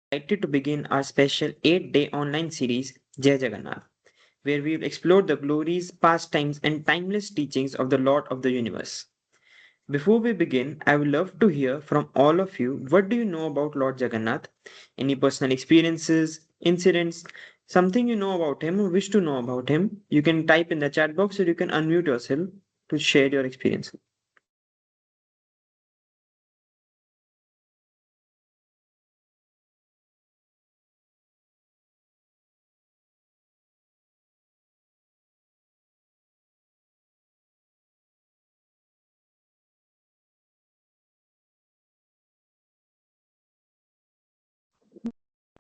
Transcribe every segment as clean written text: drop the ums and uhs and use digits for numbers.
Excited to begin our special 8-day online series, Jai Jagannath, where we will explore the glories, pastimes, and timeless teachings of the Lord of the Universe. Before we begin, I would love to hear from all of you what do you know about Lord Jagannath? Any personal experiences, incidents, something you know about him or wish to know about him? You can type in the chat box or you can unmute yourself to share your experience.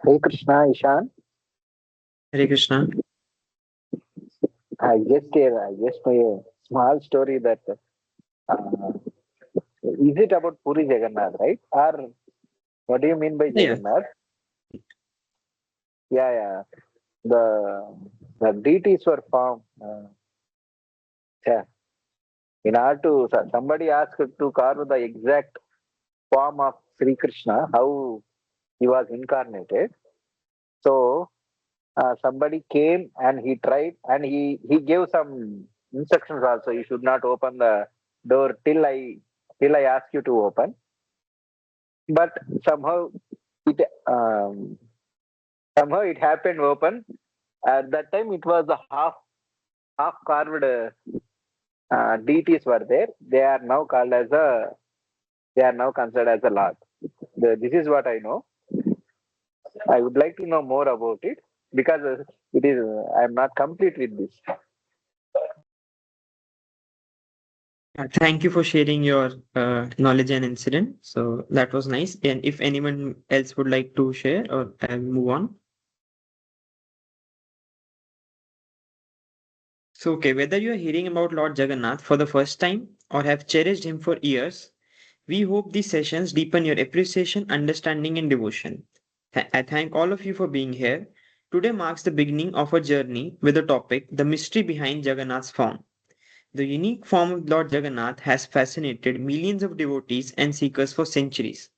Hey Krishna, Ishan. Hare Krishna. I just know a small story that is it about Puri Jagannath, right? Or what do you mean by Yeah, Jagannath? Yeah, yeah. The deities were found. Yeah. In order to somebody asked to carve the exact form of Sri Krishna, how he was incarnated. So somebody came and he tried and he gave some instructions also. You should not open the door till I ask you to open. But somehow it somehow it happened open. At that time, it was the half carved deities were there. They are now considered as a lord. This is what I know. I would like to know more about it because it is I am not complete with this. Thank you for sharing your knowledge and incident. So that was nice. And if anyone else would like to share, or I'll move on. So, okay, whether you are hearing about Lord Jagannath for the first time or have cherished him for years, we hope these sessions deepen your appreciation, understanding, and devotion. I thank all of you for being here. Today marks the beginning of a journey with the topic The Mystery Behind Jagannath's Form. The unique form of Lord Jagannath has fascinated millions of devotees and seekers for centuries.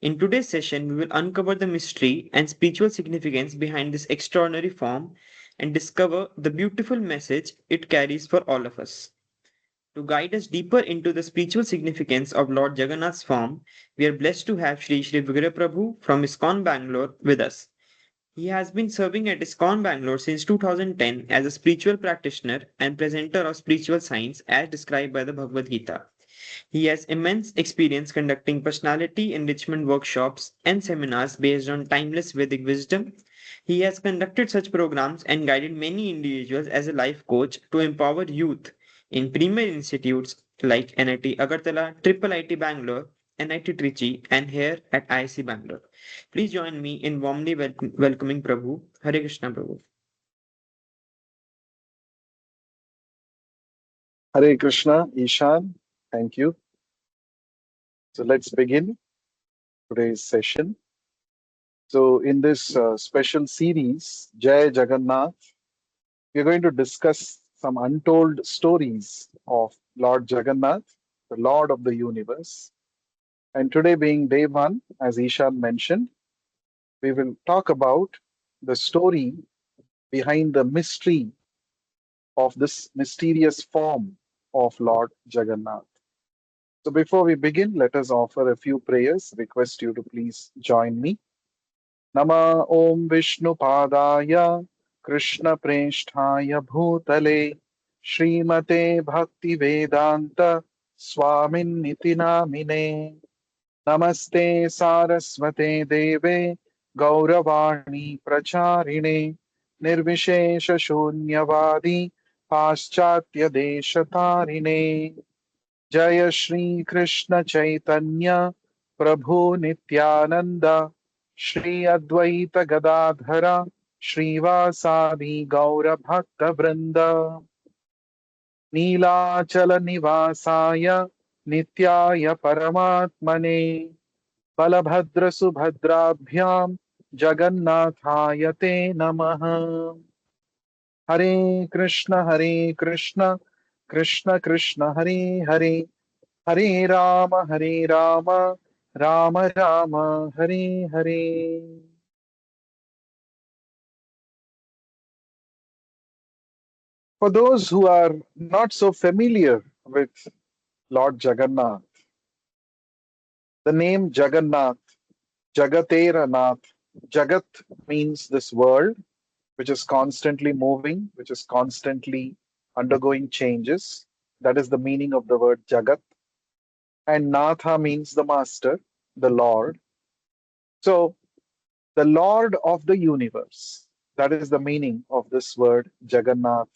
In today's session, we will uncover the mystery and spiritual significance behind this extraordinary form and discover the beautiful message it carries for all of us. To guide us deeper into the spiritual significance of Lord Jagannath's form, we are blessed to have Sri Vigara Prabhu from ISKCON Bangalore with us. He has been serving at ISKCON Bangalore since 2010 as a spiritual practitioner and presenter of spiritual science as described by the Bhagavad Gita. He has immense experience conducting personality enrichment workshops and seminars based on timeless Vedic wisdom. He has conducted such programs and guided many individuals as a life coach to empower youth in premier institutes like NIT Agartala, Triple IT Bangalore, NIT Trichy, and here at IISc Bangalore. Please join me in warmly welcoming Prabhu. Hare Krishna Prabhu. Hare Krishna, Ishan. Thank you. So let's begin today's session. So, in this special series, Jai Jagannath, we're going to discuss some untold stories of Lord Jagannath, the Lord of the universe. And today, being day one, as Ishan mentioned, we will talk about the story behind the mystery of this mysterious form of Lord Jagannath. So before we begin, let us offer a few prayers. Request you to please join me. Nama Om Vishnu Padaya Krishna Preshthaya Bhutale Srimate Bhakti Vedanta Swamin Niti Namine Namaste Saraswate Deve Gauravani Pracharine Nirvishesha Shunyavadi Paschatya Deshatarine जय श्री कृष्ण चैतन्य प्रभु नित्यानंद श्री अद्वैत गदाधर श्रीवासादि गौर भक्त वृंद नीलाचल निवासाय नित्याय परमात्मने बलभद्र सुभद्राभ्याम जगन्नाथाय ते नमः हरे Krishna Krishna Krishna Hare Hare Hare Ram Ram Ram Hare Hare For those who are not so familiar with Lord Jagannath, the name Jagannath, Jagatera Nath, Jagat means this world, which is constantly moving, which is constantly undergoing changes. That is the meaning of the word Jagat. And Natha means the master, the Lord. So, the Lord of the universe. That is the meaning of this word Jagannath.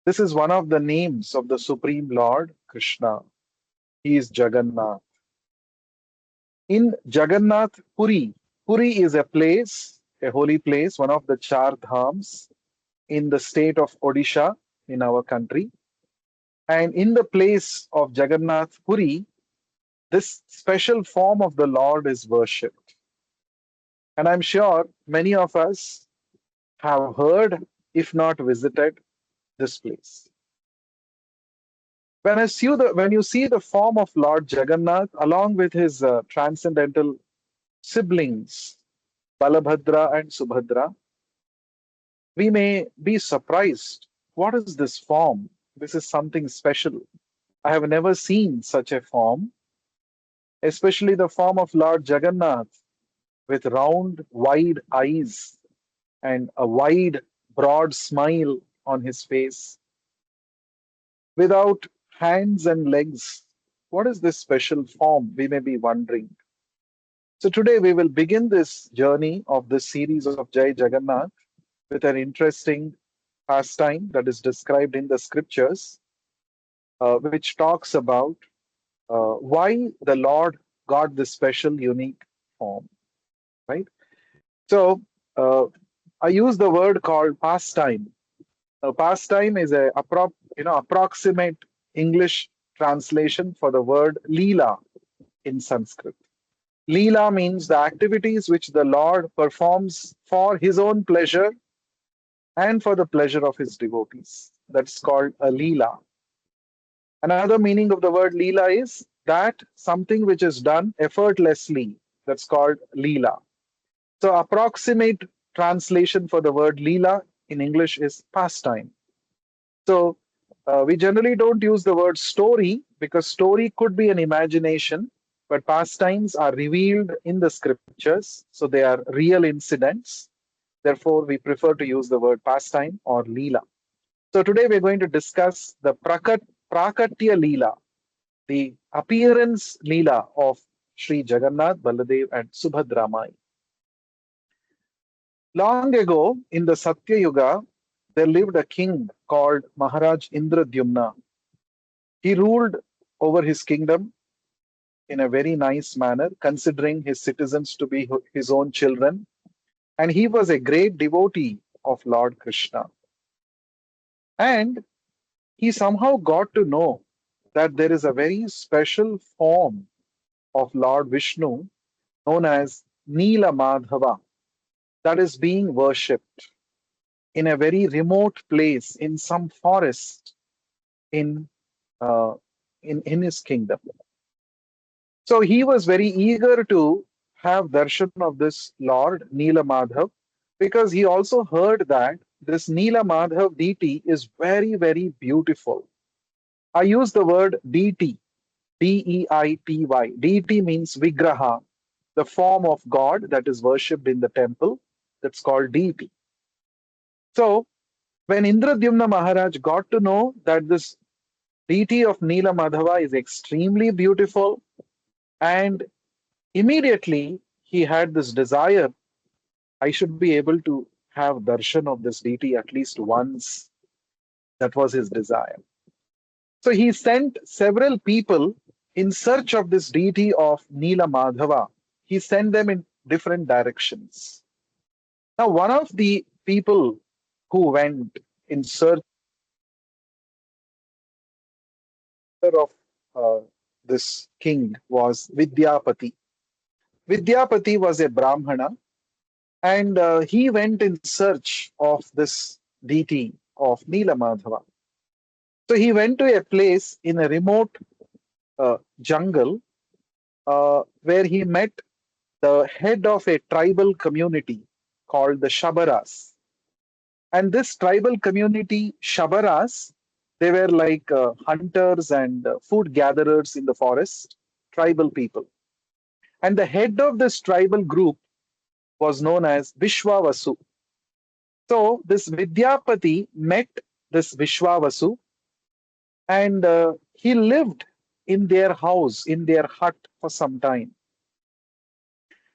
This is one of the names of the Supreme Lord Krishna. He is Jagannath. In Jagannath Puri, Puri is a place, a holy place, one of the Char Dhams in the state of Odisha in our country. And in the place of Jagannath Puri, this special form of the Lord is worshipped. And I'm sure many of us have heard, if not visited, this place. When you see the form of Lord Jagannath along with his transcendental siblings, Balabhadra and Subhadra, we may be surprised. What is this form? This is something special. I have never seen such a form, especially the form of Lord Jagannath with round, wide eyes and a wide, broad smile on his face, without hands and legs. What is this special form? We may be wondering. So today we will begin this journey of this series of Jai Jagannath with an interesting pastime that is described in the scriptures, which talks about why the Lord got this special, unique form, right? So uh, I use the word called pastime. Pastime is a approximate English translation for the word lila in Sanskrit. Leela means the activities which the Lord performs for his own pleasure and for the pleasure of his devotees. That's called a Leela. Another meaning of the word Leela is that something which is done effortlessly. That's called Leela. So, approximate translation for the word Leela in English is pastime. So, we generally don't use the word story because story could be an imagination, but pastimes are revealed in the scriptures, so they are real incidents. Therefore, we prefer to use the word pastime or Leela. So, today we're going to discuss the Prakatya Leela, the appearance Leela of Sri Jagannath, Baladev, and Subhadramai. Long ago, in the Satya Yuga, there lived a king called Maharaj Indradyumna. He ruled over his kingdom in a very nice manner, considering his citizens to be his own children. And he was a great devotee of Lord Krishna. And he somehow got to know that there is a very special form of Lord Vishnu known as Neela Madhava that is being worshipped in a very remote place in some forest in, uh, in his kingdom. So he was very eager to have darshan of this Lord Neela Madhav because he also heard that this Neela Madhav deity is very, very beautiful. I use the word deity, Deity. Deity means Vigraha, the form of God that is worshipped in the temple. That's called deity. So when Indradyumna Maharaj got to know that this deity of Neela Madhava is extremely beautiful, and immediately he had this desire, I should be able to have darshan of this deity at least once. That was his desire. So he sent several people in search of this deity of Neela Madhava. He sent them in different directions. Now, one of the people who went in search of uh, this king was Vidyapati. Vidyapati was a Brahmana, and he went in search of this deity of Neela Madhava. So he went to a place in a remote jungle where he met the head of a tribal community called the Shabaras. And this tribal community, Shabaras, they were like hunters and food gatherers in the forest, tribal people. And the head of this tribal group was known as Vishwavasu. So this Vidyapati met this Vishwavasu, and he lived in their house, in their hut for some time.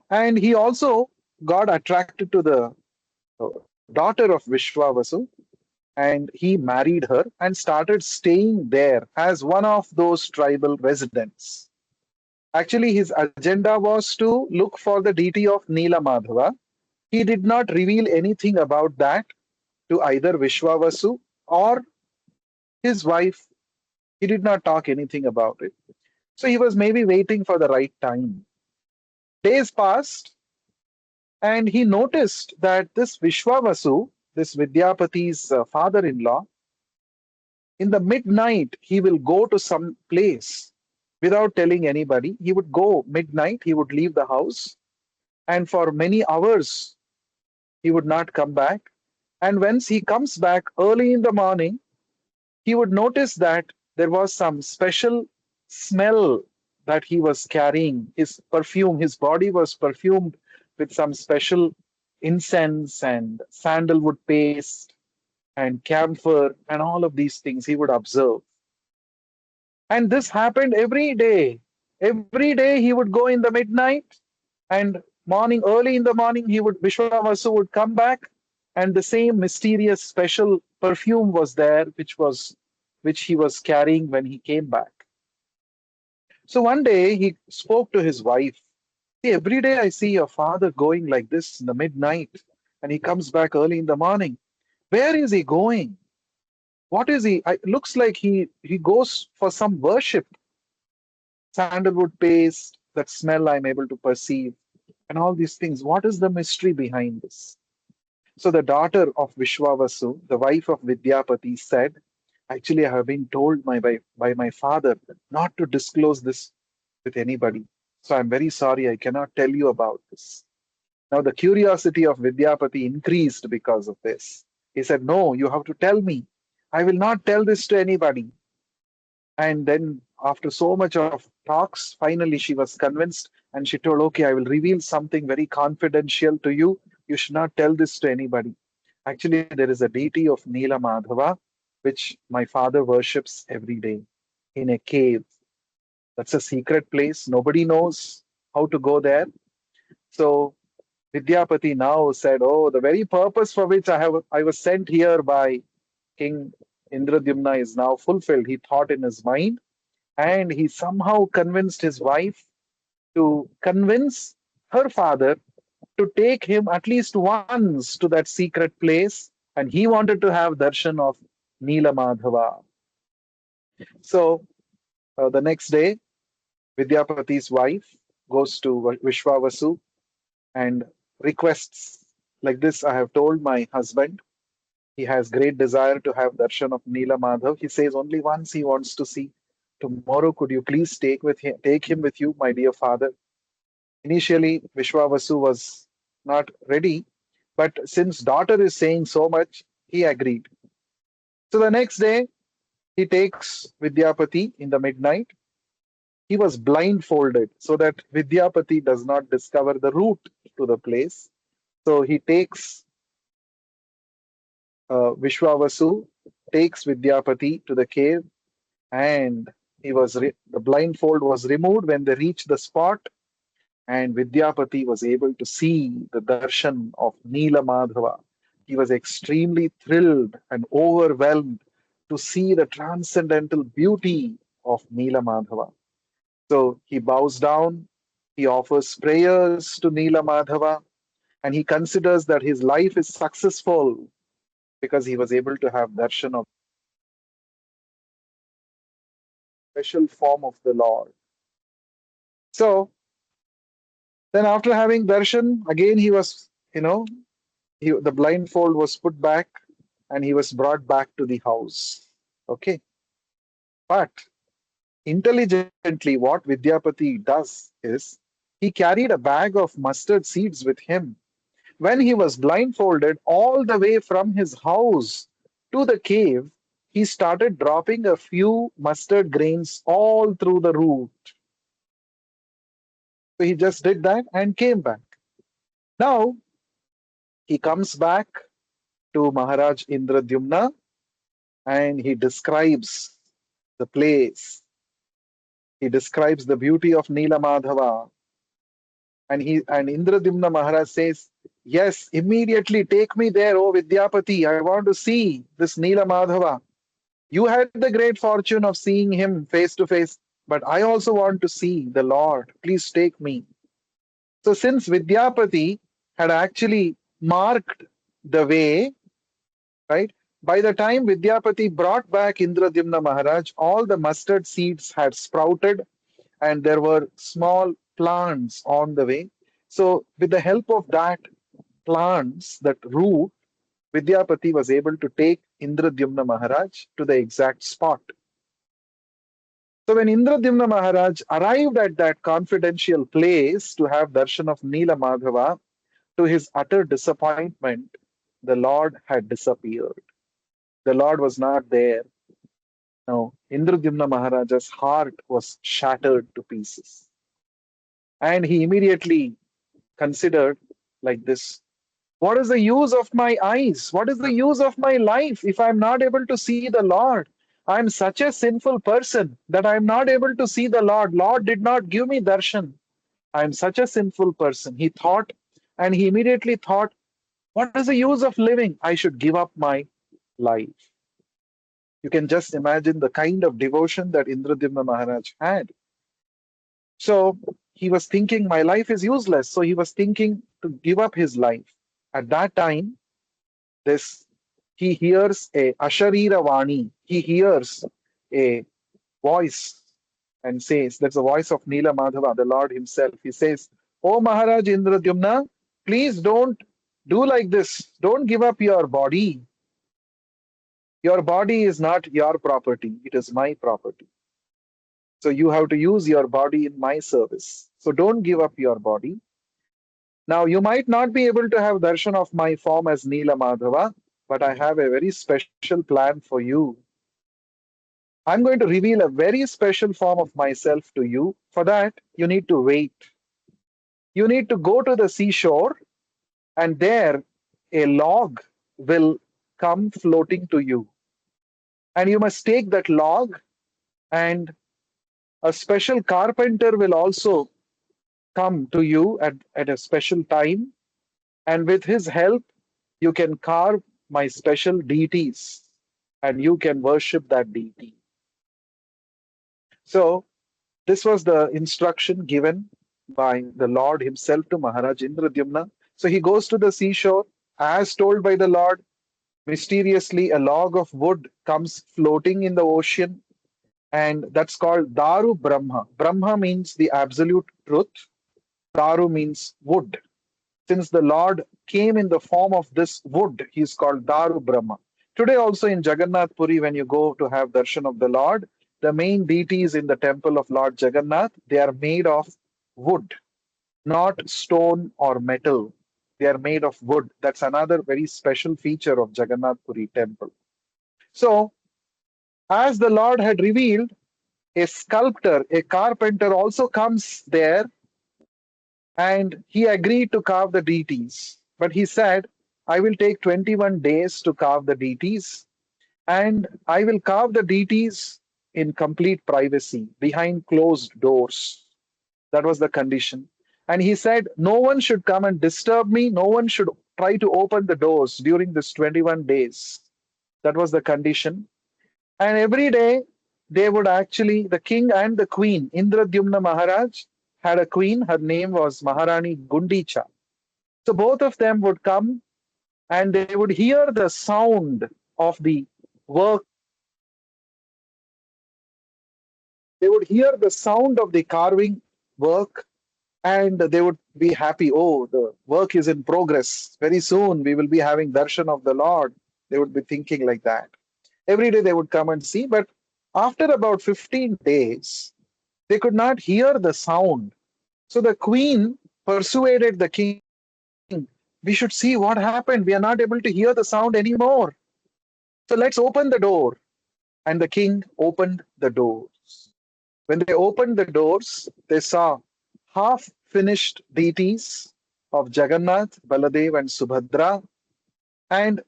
And he also got attracted to the daughter of Vishwavasu, and he married her and started staying there as one of those tribal residents. Actually, his agenda was to look for the deity of Nila Madhava. He did not reveal anything about that to either Vishwavasu or his wife. He did not talk anything about it. So he was maybe waiting for the right time. Days passed, and he noticed that this Vishwavasu, this Vidyapati's father in law, in the midnight, he will go to some place without telling anybody. He would go midnight, he would leave the house, and for many hours, he would not come back. And once he comes back early in the morning, he would notice that there was some special smell that he was carrying. His perfume, his body was perfumed with some special incense and sandalwood paste and camphor and all of these things he would observe. And this happened every day. Every day he would go in the midnight, and morning, early in the morning, he would Vishwavasu would come back, and the same mysterious special perfume was there, which he was carrying when he came back. So one day he spoke to his wife. See, every day I see your father going like this in the midnight, and he comes back early in the morning. Where is he going? What is he? It looks like he goes for some worship. Sandalwood paste, that smell I'm able to perceive, and all these things. What is the mystery behind this? So the daughter of Vishwavasu, the wife of Vidyapati, said, actually, I have been told by my father not to disclose this with anybody. So I'm very sorry, I cannot tell you about this. Now the curiosity of Vidyapati increased because of this. He said, no, you have to tell me. I will not tell this to anybody. And then, after so much of talks, finally she was convinced and she told, okay, I will reveal something very confidential to you. You should not tell this to anybody. Actually, there is a deity of Nila Madhava, which my father worships every day in a cave. That's a secret place. Nobody knows how to go there. So Vidyapati now said, oh, the very purpose for which I was sent here by King Indradyumna is now fulfilled. He thought in his mind, and he somehow convinced his wife to convince her father to take him at least once to that secret place, and he wanted to have darshan of Nila Madhava. So the next day, Vidyapati's wife goes to Vishwavasu and requests, like this, I have told my husband, he has great desire to have darshan of Nila Madhav. He says only once he wants to see. Tomorrow, could you please take him with you, my dear father? Initially, Vishwavasu was not ready, but since daughter is saying so much, he agreed. So the next day, he takes Vidyapati in the midnight. He was blindfolded so that Vidyapati does not discover the route to the place. So he takes Vishwavasu, takes Vidyapati to the cave, and the blindfold was removed when they reached the spot, and Vidyapati was able to see the darshan of Nila Madhava. He was extremely thrilled and overwhelmed to see the transcendental beauty of Nila Madhava. So he bows down, he offers prayers to Nila Madhava, and he considers that his life is successful because he was able to have darshan of special form of the Lord. So then after having darshan, again he was, the blindfold was put back and he was brought back to the house. Okay. But intelligently, what Vidyapati does is he carried a bag of mustard seeds with him. when he was blindfolded all the way from his house to the cave, he started dropping a few mustard grains all through the route. So he just did that and came back. Now he comes back to Maharaj Indradyumna and he describes the place. He describes the beauty of Nila Madhava. And Indradyumna Maharaj says, yes, immediately take me there, O Vidyapati. I want to see this Nila Madhava. You had the great fortune of seeing him face to face, but I also want to see the Lord. Please take me. So since Vidyapati had actually marked the way, right? By the time Vidyapati brought back Indradyumna Maharaj, all the mustard seeds had sprouted and there were small plants on the way. So with the help of that plants, that root, Vidyapati was able to take Indradyumna Maharaj to the exact spot. So when Indradyumna Maharaj arrived at that confidential place to have darshan of Nila Madhava, to his utter disappointment, the Lord had disappeared. The Lord was not there. Now, Indradyumna Maharaja's heart was shattered to pieces. And he immediately considered like this: what is the use of my eyes? What is the use of my life if I'm not able to see the Lord? I'm such a sinful person that I'm not able to see the Lord. Lord did not give me darshan. I'm such a sinful person. He thought, and he immediately thought, what is the use of living? I should give up my life. You can just imagine the kind of devotion that Indradyumna Maharaj had. So he was thinking, my life is useless. So he was thinking to give up his life. At that time, this he hears a Asharira Vani. He hears a voice and says, that's the voice of Nila Madhava, the Lord himself. He says, "O Maharaj Indradyumna, please don't do like this. Don't give up your body. Your body is not your property, it is my property. So you have to use your body in my service. So don't give up your body. Now you might not be able to have darshan of my form as Nila Madhava, but I have a very special plan for you. I'm going to reveal a very special form of myself to you. For that, you need to wait. You need to go to the seashore, and there a log will come floating to you. And you must take that log, and a special carpenter will also come to you at a special time. And with his help, you can carve my special deities and you can worship that deity. So, this was the instruction given by the Lord himself to Maharaj Indradyumna. So, he goes to the seashore, as told by the Lord. Mysteriously, a log of wood comes floating in the ocean, and that's called Daru Brahma. Brahma means the absolute truth, Daru means wood. Since the Lord came in the form of this wood, he is called Daru Brahma. Today, also in Jagannath Puri, when you go to have darshan of the Lord, the main deities in the temple of Lord Jagannath, they are made of wood, not stone or metal. They are made of wood. That's another very special feature of Jagannath Puri temple. So, as the Lord had revealed, a sculptor, a carpenter also comes there, and he agreed to carve the deities. But he said, I will take 21 days to carve the deities, and I will carve the deities in complete privacy, behind closed doors. That was the condition. And he said, no one should come and disturb me, no one should try to open the doors during this 21 days. That was the condition. And every day, they would actually, the king and the queen, Indradyumna Maharaj, had a queen. Her name was Maharani Gundicha. So both of them would come and they would hear the sound of the work. They would hear the sound of the carving work, and they would be happy. Oh, the work is in progress. Very soon we will be having darshan of the Lord. They would be thinking like that. Every day they would come and see, but after about 15 days, they could not hear the sound. So the queen persuaded the king, We should see what happened. We are not able to hear the sound anymore. So let's open the door. And the king opened the doors. When they opened the doors, they saw half finished deities of Jagannath, Baladev, and Subhadra. And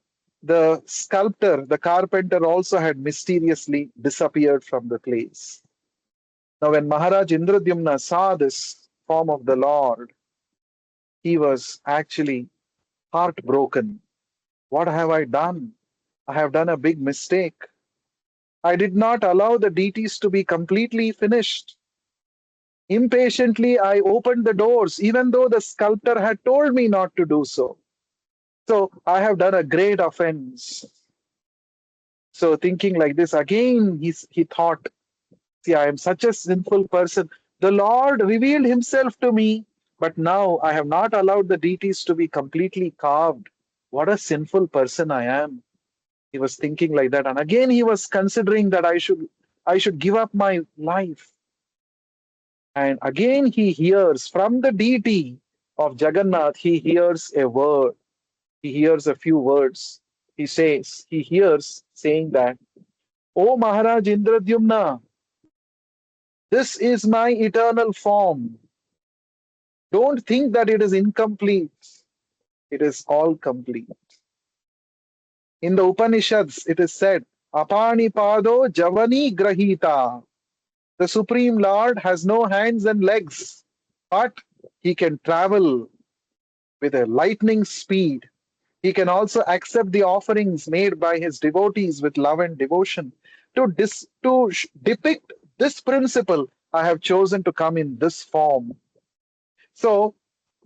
the sculptor, the carpenter, also had mysteriously disappeared from the place. Now, when Maharaj Indradyumna saw this form of the Lord, he was actually heartbroken. What have I done? I have done a big mistake. I did not allow the deities to be completely finished. Impatiently, I opened the doors, even though the sculptor had told me not to do so. So I have done a great offense. So thinking like this, again, he thought, see, I am such a sinful person. The Lord revealed himself to me, but now I have not allowed the deities to be completely carved. What a sinful person I am. He was thinking like that. And again he was considering that I should give up my life. And again he hears from the deity of Jagannath, he hears a word. He hears a few words. He hears saying that, O Maharaj Indradyumna, this is my eternal form. Don't think that it is incomplete. It is all complete. In the Upanishads, it is said, Apani Pado Javani Grahita. The Supreme Lord has no hands and legs, but he can travel with a lightning speed. He can also accept the offerings made by his devotees with love and devotion. To depict this principle, I have chosen to come in this form. So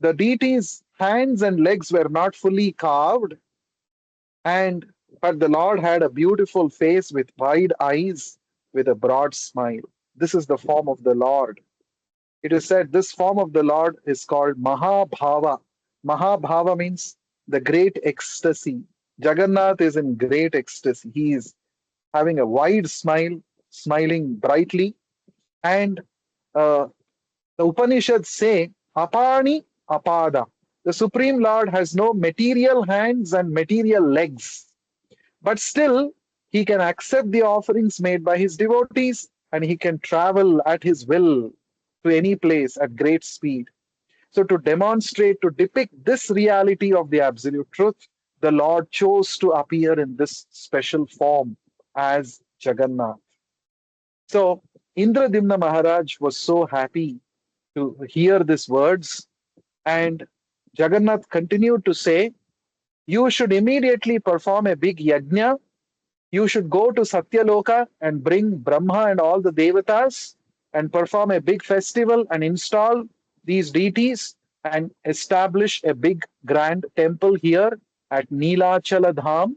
the deity's hands and legs were not fully carved, and but the Lord had a beautiful face with wide eyes, with a broad smile. This is the form of the Lord. It is said this form of the Lord is called Mahabhava. Mahabhava means the great ecstasy. Jagannath is in great ecstasy. He is having a wide smile, smiling brightly. And uh, the Upanishads say, Apani Apada. The Supreme Lord has no material hands and material legs, but still he can accept the offerings made by his devotees and he can travel at his will to any place at great speed. So, to demonstrate, to depict this reality of the absolute truth, the Lord chose to appear in this special form as Jagannath. So, Indradimna Maharaj was so happy to hear these words, and Jagannath continued to say, you should immediately perform a big yajna. You should go to Satyaloka and bring Brahma and all the Devatas and perform a big festival and install these deities and establish a big grand temple here at Neelachala Dham.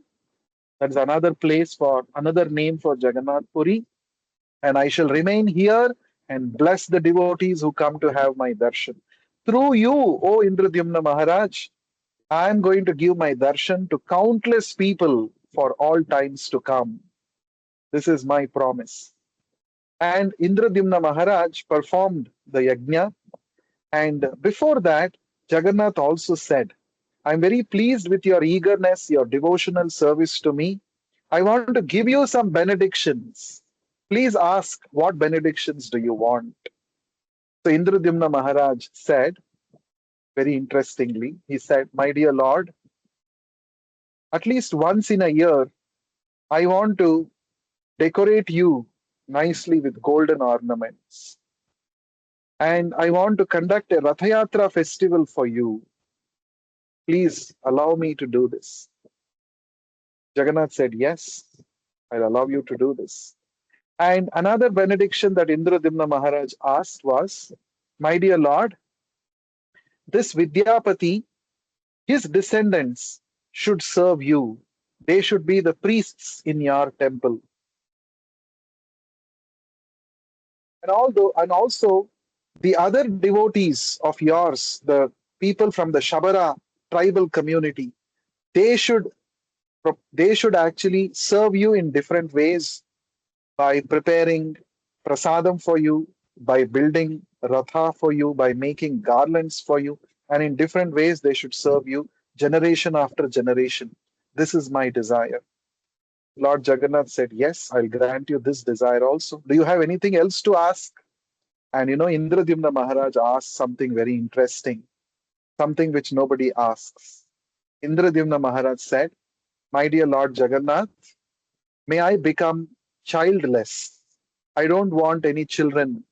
That's another place for another name for Jagannath Puri. And I shall remain here and bless the devotees who come to have my darshan. Through you, O Indradyumna Maharaj, I am going to give my darshan to countless people for all times to come. This is my promise. And Indradyumna Maharaj performed the yajna. And before that, Jagannath also said, I'm very pleased with your eagerness, your devotional service to me. I want to give you some benedictions. Please ask, what benedictions do you want? So Indradyumna Maharaj said, very interestingly, he said, my dear Lord, at least once in a year, I want to decorate you nicely with golden ornaments. And I want to conduct a Rathayatra festival for you. Please allow me to do this. Jagannath said, yes, I'll allow you to do this. And another benediction that Indradimna Maharaj asked was, my dear Lord, this Vidyapati, his descendants should serve you. They should be the priests in your temple. And also the other devotees of yours, the people from the Shabara tribal community, they should they should actually serve you in different ways by preparing prasadam for you, by building ratha for you, by making garlands for you, and in different ways they should serve you. generation after generation. This is my desire. Lord Jagannath said, yes, I'll grant you this desire also. Do you have anything else to ask? And Indradyumna Maharaj asked something very interesting, something which nobody asks. Indradyumna Maharaj said, my dear Lord Jagannath, may I become childless. I don't want any children.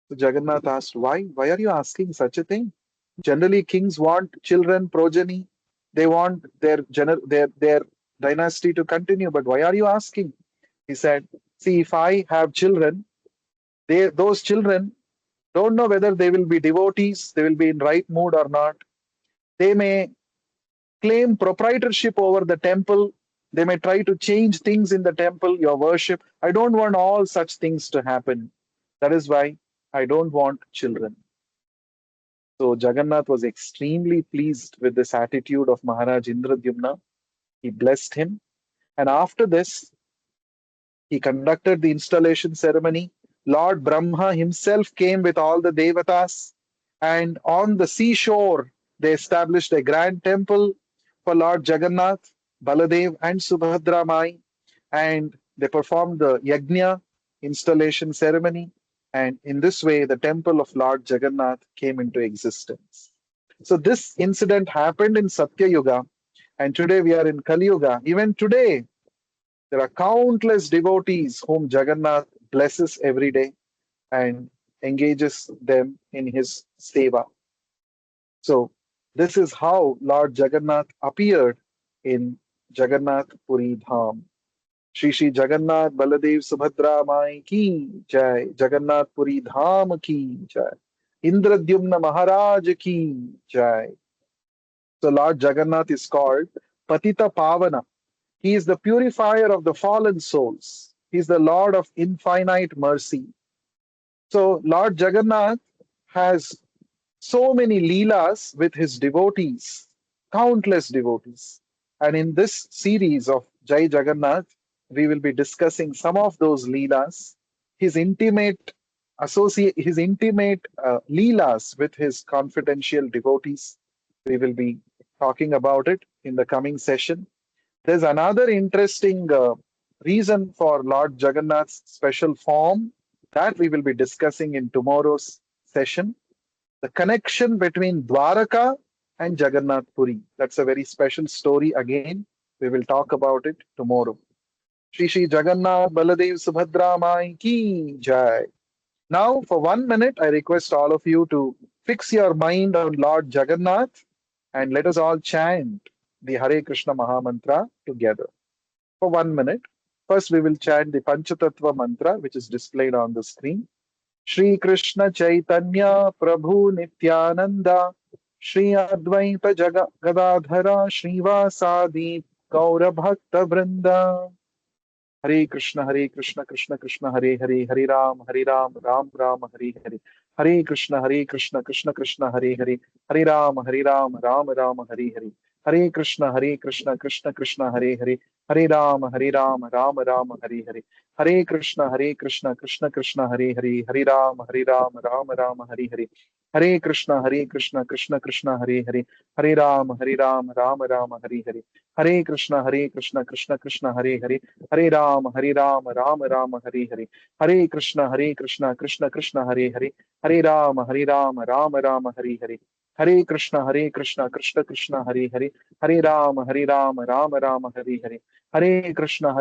So Jagannath asked, why? Why are you asking such a thing? Generally, kings want children, progeny. They want their dynasty to continue. But why are you asking? He said, see, if I have children, those children don't know whether they will be devotees, they will be in right mood or not. They may claim proprietorship over the temple. They may try to change things in the temple, your worship. I don't want all such things to happen. That is why I don't want children. So Jagannath was extremely pleased with this attitude of Maharaj Indradyumna. He blessed him. And after this, he conducted the installation ceremony. Lord Brahma himself came with all the devatas. And on the seashore, they established a grand temple for Lord Jagannath, Baladev, and Subhadra Mai. And they performed the yajna installation ceremony. And in this way, the temple of Lord Jagannath came into existence. So this incident happened in Satya Yuga, and today we are in Kali Yuga. Even today, there are countless devotees whom Jagannath blesses every day and engages them in his seva. So this is how Lord Jagannath appeared in Jagannath Puri Dham. Shri Shri Jagannath Baladev Subhadra Mai ki jai, Jagannath Puri Dham ki jai, Indradyumna Maharaj ki jai. So Lord Jagannath is called Patita Pavana. He is the purifier of the fallen souls. He is the Lord of infinite mercy. So Lord Jagannath has so many leelas with his devotees, countless devotees. And in this series of Jai Jagannath, we will be discussing some of those leelas, his intimate his intimate leelas with his confidential devotees. We will be talking about it in the coming session. There's another interesting reason for Lord Jagannath's special form that we will be discussing in tomorrow's session. The connection between Dwaraka and Jagannath Puri. That's a very special story again. We will talk about it tomorrow. Shri Shri Jagannath Baladev Subhadra Mai ki jai. Now, for 1 minute, I request all of you to fix your mind on Lord Jagannath and let us all chant the Hare Krishna Mahamantra together. For 1 minute, first we will chant the Panchatattva mantra, which is displayed on the screen. Shri Krishna Chaitanya Prabhu Nityananda Shri Advaita Gadadhara Srivasadi Gaura Bhakta Vrinda. Hare Krishna, Krishna Krishna, Hare Hare, Hare Ram, Ram Ram, Hare Hare. Hare Krishna, Krishna Krishna, Hare Hare, Hare Ram, Ram Ram, Hare Hare. Hare Krishna, Krishna Krishna, Hare Hare, Hare Ram, Ram Ram, Hare Hare. Hare Krishna, Krishna Krishna, Hare Hare, Hare Ram, Ram Ram, Hare Hare. Hare Krishna, Krishna Krishna, Hare Hare, Hare Ram, Ram Ram, Hare Hare. Hare Krishna, Krishna Krishna, Hare Hare, Hare Ram, Ram Ram, Hare Hare. Hare Krishna, Krishna Krishna, Hare Hare, Hare Ram, Ram Ram, Hare Hare. Hare Krishna, Krishna Krishna, Hare Hare, Hare Ram, Ram Ram, Hare Hare. Hare Krishna,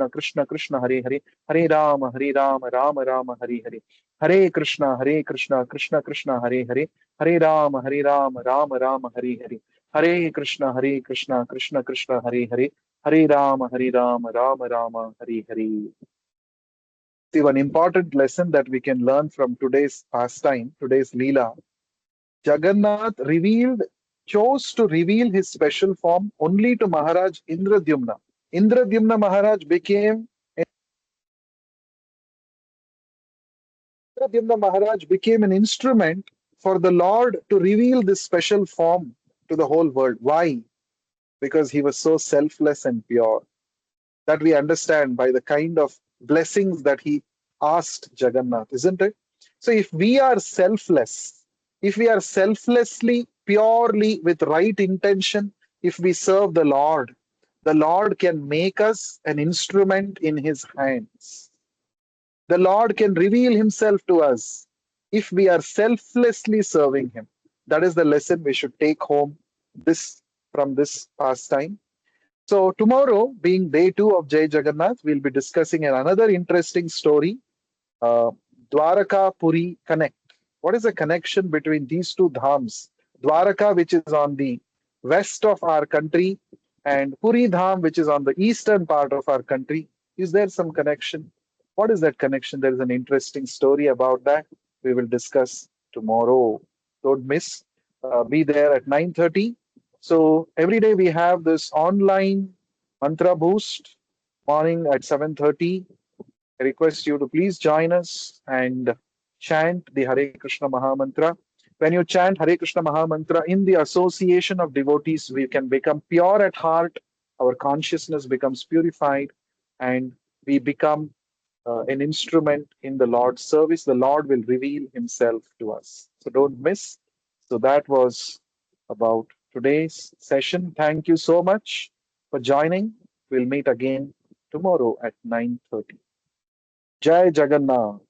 Krishna Krishna, Hare Hare, Hare Ram, Ram Ram, Hare Hare. Hare Krishna, Krishna Krishna, Hare Hare, Hare Ram, Ram Ram, Hare Hare. Hare Krishna, Krishna Krishna, Hare Hare, Hare Ram, Ram Ram, Hare Hare. See, one important lesson that we can learn from today's pastime, today's Leela. Jagannath chose to reveal his special form only to Maharaj Indradyumna. Indradyumna Maharaj became an instrument for the Lord to reveal this special form to the whole world. Why? Because he was so selfless and pure. That we understand by the kind of blessings that he asked Jagannath, isn't it? So if we are selfless, if we are selflessly purely with right intention, if we serve the Lord can make us an instrument in His hands. The Lord can reveal Himself to us if we are selflessly serving Him. That is the lesson we should take home this from this pastime. So tomorrow, being day 2 of Jai Jagannath, we'll be discussing another interesting story, uh, Dwaraka Puri Connect. What is the connection between these two dhams? Dwaraka, which is on the west of our country, and Puri Dham, which is on the eastern part of our country. Is there some connection? What is that connection? There is an interesting story about that. We will discuss tomorrow. Don't miss. Be there at 9:30. So every day we have this online mantra boost morning at 7:30. I request you to please join us and chant the Hare Krishna Maha Mantra. When you chant Hare Krishna Maha Mantra in the association of devotees, we can become pure at heart, our consciousness becomes purified, and we become an instrument in the Lord's service. The Lord will reveal Himself to us. So don't miss. So that was about today's session. Thank you so much for joining. We'll meet again tomorrow at 9:30. Jai Jagannath.